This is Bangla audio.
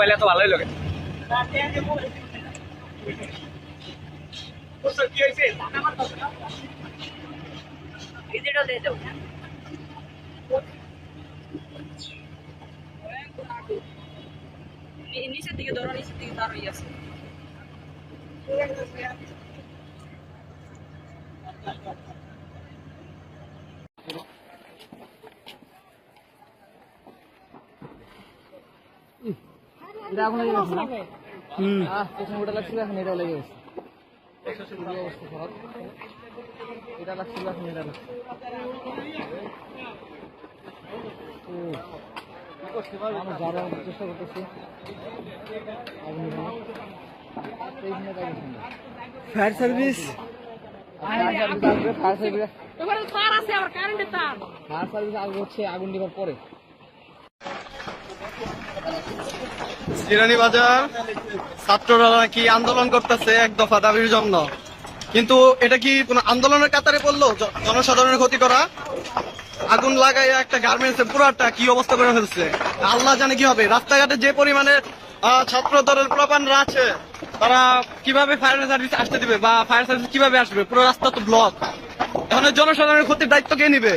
পাইলে তো ভালোই লাগে। নিচের দিকে ধরো, নিচের দিকে তার হয়ে আছে। এটা এখন লেগে গেছে না? প্রথম ওটা লাগছিল, এখন এটাও লেগে গেছে। অবস্থা খারাপ। এটা লাগছিল, এখন এটা লাগছে। আমরা যাওয়ার চেষ্টা করতেছি। ফায়ার সার্ভিস আগে হচ্ছে আগুন দেওয়ার পরে। জিরানী বাজার ছাত্ররা নাকি আন্দোলন করতেছে এক দফা দাবির জন্য, কিন্তু এটা কি কোন আন্দোলনের কাতারে পড়লো? জনসাধারণের ক্ষতি করা, আগুন লাগাই একটা গার্মেন্টস এর পুরাটা কি অবস্থা করে ফেলছে আল্লাহ জানে কি হবে। রাস্তাঘাটে যে পরিমাণে ছাত্র দলের প্রপানরা আছে, তারা কিভাবে ফায়ার সার্ভিস আসতে দিবে বা ফায়ার সার্ভিস কিভাবে আসবে? পুরো রাস্তা তো ব্লক। এখন জনসাধারণের ক্ষতির দায়িত্ব কে নিবে?